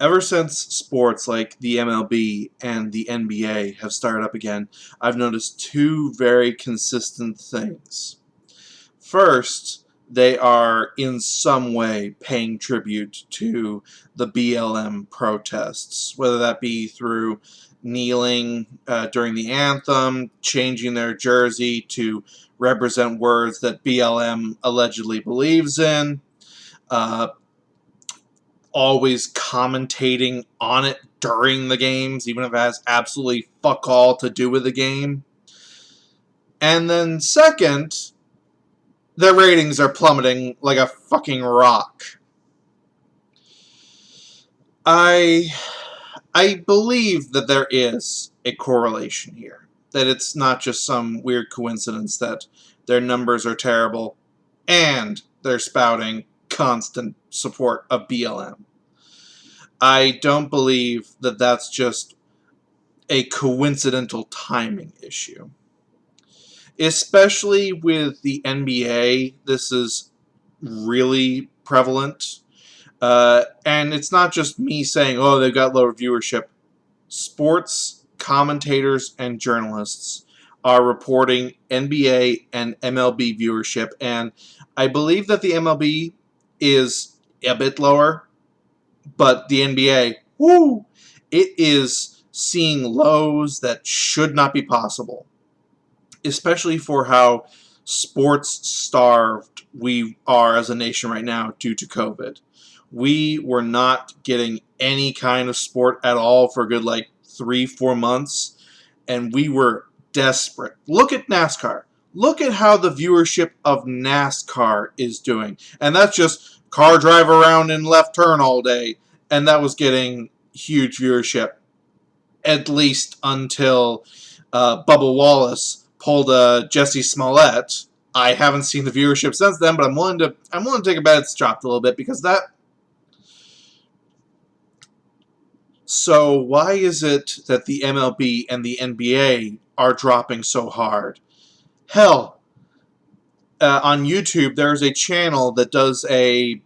Ever since sports like the MLB and the NBA have started up again, I've noticed two very consistent things. First, they are in some way paying tribute to the BLM protests, whether that be through kneeling during the anthem, changing their jersey to represent words that BLM allegedly believes in, uh, always commentating on it during the games, even if it has absolutely fuck all to do with the game. And then second, their ratings are plummeting like a fucking rock. I I believe that there is a correlation here. That it's not just some weird coincidence that their numbers are terrible and they're spouting constant support of BLM. I don't believe that that's just a coincidental timing issue. Especially with the NBA, this is really prevalent. And it's not just me saying, oh, they've got lower viewership. Sports commentators and journalists are reporting NBA and MLB viewership, and I believe that the MLB is a bit lower, but the NBA, whoo, it is seeing lows that should not be possible, especially for how sports starved we are as a nation right now due to COVID. We were not getting any kind of sport at all for a good 3-4 months, and we were desperate. Look at NASCAR. Look at how the viewership of NASCAR is doing. And that's just car drive around in left turn all day. And that was getting huge viewership, at least until Bubba Wallace pulled Jesse Smollett. I haven't seen the viewership since then, but I'm willing to take a bet it's dropped a little bit because that. So why is it that the MLB and the NBA are dropping so hard? Hell, on YouTube there's a channel that does a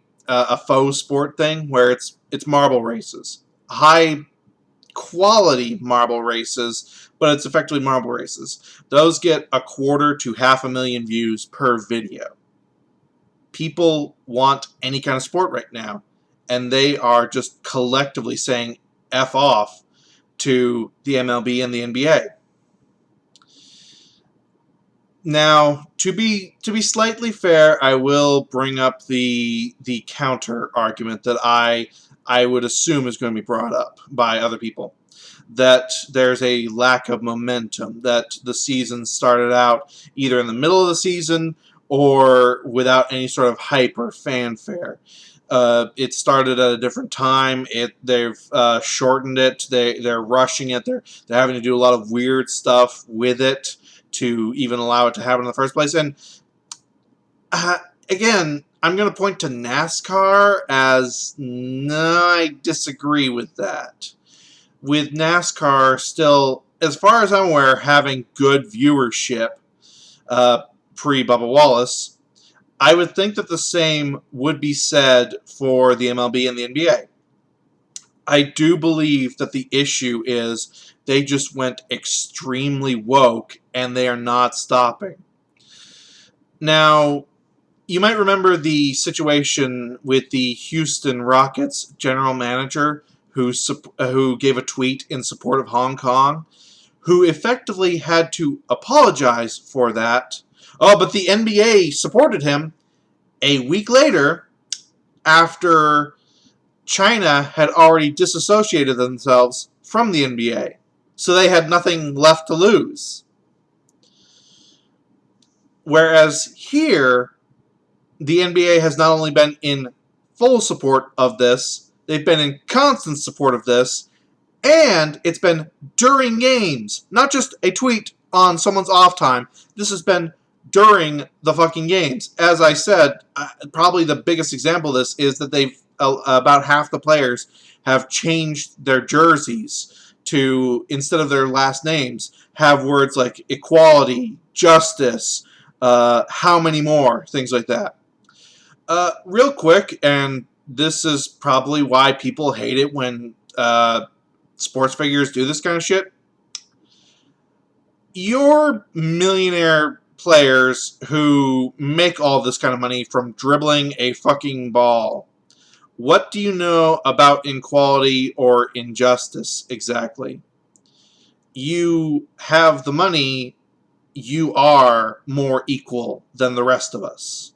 faux sport thing where it's marble races, high quality marble races, but it's effectively marble races. Those get 250,000 to 500,000 views per video. People want any kind of sport right now, and they are just collectively saying F off to the MLB and the NBA. Now, to be slightly fair, I will bring up the counter argument that I would assume is going to be brought up by other people, that there's a lack of momentum, that the season started out either in the middle of the season or without any sort of hype or fanfare. It started at a different time. They've shortened it. They're rushing it. They're having to do a lot of weird stuff with it to even allow it to happen in the first place. And again, I'm going to point to NASCAR as no, I disagree with that. With NASCAR still, as far as I'm aware, having good viewership pre-Bubba Wallace, I would think that the same would be said for the MLB and the NBA. I do believe that the issue is they just went extremely woke and they are not stopping. Now, you might remember the situation with the Houston Rockets general manager who gave a tweet in support of Hong Kong, who effectively had to apologize for that. Oh, but the NBA supported him a week later after China had already disassociated themselves from the NBA. So they had nothing left to lose. Whereas here, the NBA has not only been in full support of this, they've been in constant support of this, and it's been during games, not just a tweet on someone's off time. This has been during the fucking games. As I said, probably the biggest example of this is that they've about half the players have changed their jerseys to, instead of their last names, have words like equality, justice, how many more, things like that. Real quick, and this is probably why people hate it when sports figures do this kind of shit. Your millionaire players who make all this kind of money from dribbling a fucking ball, what do you know about inequality or injustice exactly? You have the money, you are more equal than the rest of us.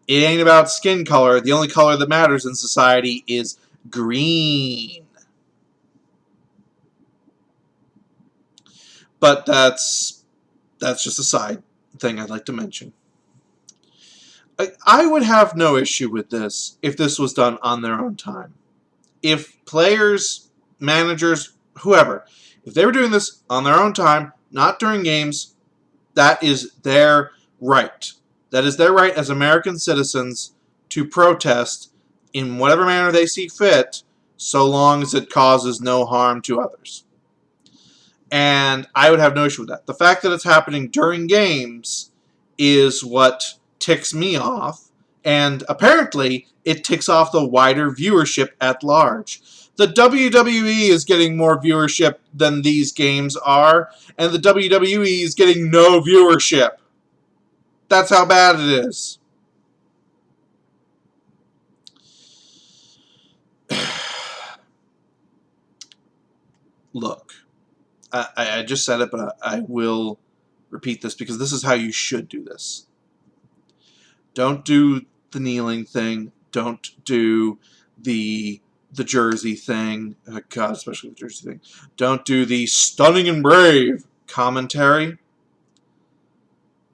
It ain't about skin color. The only color that matters in society is green. But that's just a side thing I'd like to mention. I would have no issue with this if this was done on their own time. If players, managers, whoever, if they were doing this on their own time, not during games, that is their right. That is their right as American citizens to protest in whatever manner they see fit, so long as it causes no harm to others. And I would have no issue with that. The fact that it's happening during games is what ticks me off, and apparently it ticks off the wider viewership at large. The WWE is getting more viewership than these games are, and the WWE is getting no viewership. That's how bad it is. Look, I just said it, but I will repeat this because this is how you should do this. Don't do the kneeling thing. Don't do the jersey thing. Oh God, especially the jersey thing. Don't do the stunning and brave commentary.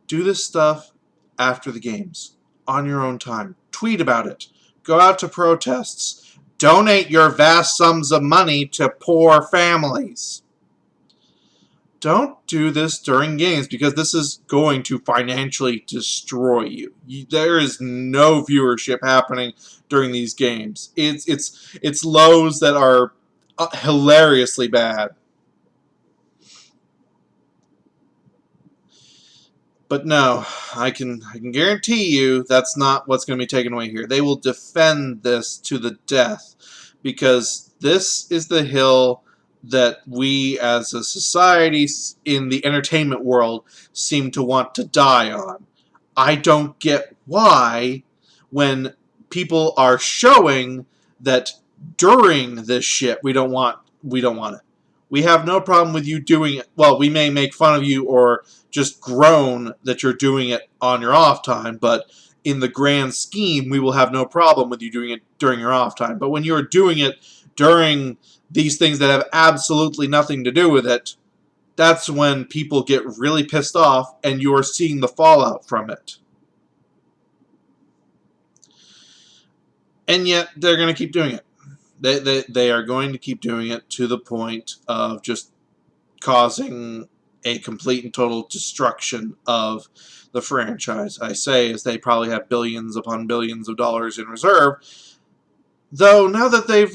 Do this stuff after the games, on your own time. Tweet about it. Go out to protests. Donate your vast sums of money to poor families. Don't do this during games because this is going to financially destroy you. There is no viewership happening during these games. It's lows that are hilariously bad. But no, I can guarantee you that's not what's going to be taken away here. They will defend this to the death because this is the hill that we as a society in the entertainment world seem to want to die on. I don't get why when people are showing that during this shit we don't want it. We have no problem with you doing it. Well, we may make fun of you or just groan that you're doing it on your off time, but in the grand scheme, we will have no problem with you doing it during your off time. But when you're doing it during these things that have absolutely nothing to do with it, that's when people get really pissed off and you're seeing the fallout from it. And yet, they're going to keep doing it. They are going to keep doing it to the point of just causing a complete and total destruction of the franchise. I say as they probably have billions upon billions of dollars in reserve. Though now that they've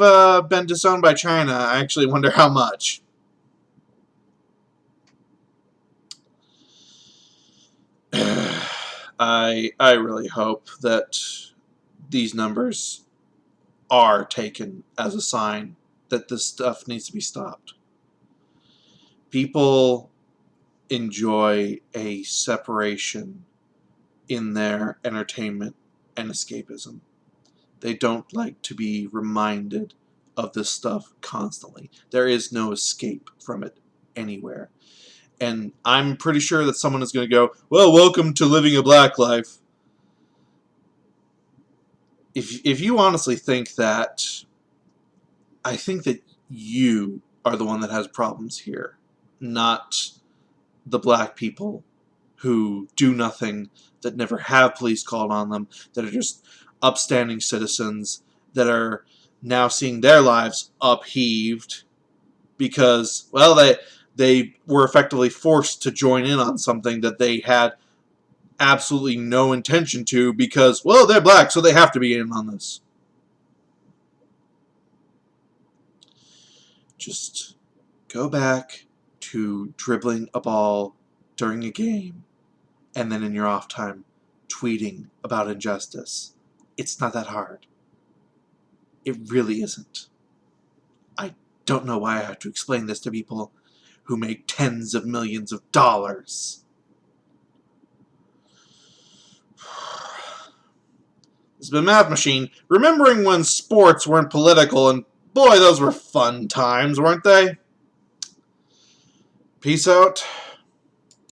been disowned by China, I actually wonder how much. I really hope that these numbers are taken as a sign that this stuff needs to be stopped. People enjoy a separation in their entertainment and escapism. They don't like to be reminded of this stuff constantly. There is no escape from it anywhere. And I'm pretty sure that someone is going to go, well, welcome to living a black life. If you honestly think that, I think that you are the one that has problems here, not the black people who do nothing, that never have police called on them, that are just upstanding citizens, that are now seeing their lives upheaved because, well, they were effectively forced to join in on something that they had absolutely no intention to because, well, they're black, so they have to be in on this. Just go back to dribbling a ball during a game and then in your off time tweeting about injustice. It's not that hard. It really isn't. I don't know why I have to explain this to people who make tens of millions of dollars. It's been Math Machine, remembering when sports weren't political, and boy, those were fun times, weren't they? Peace out.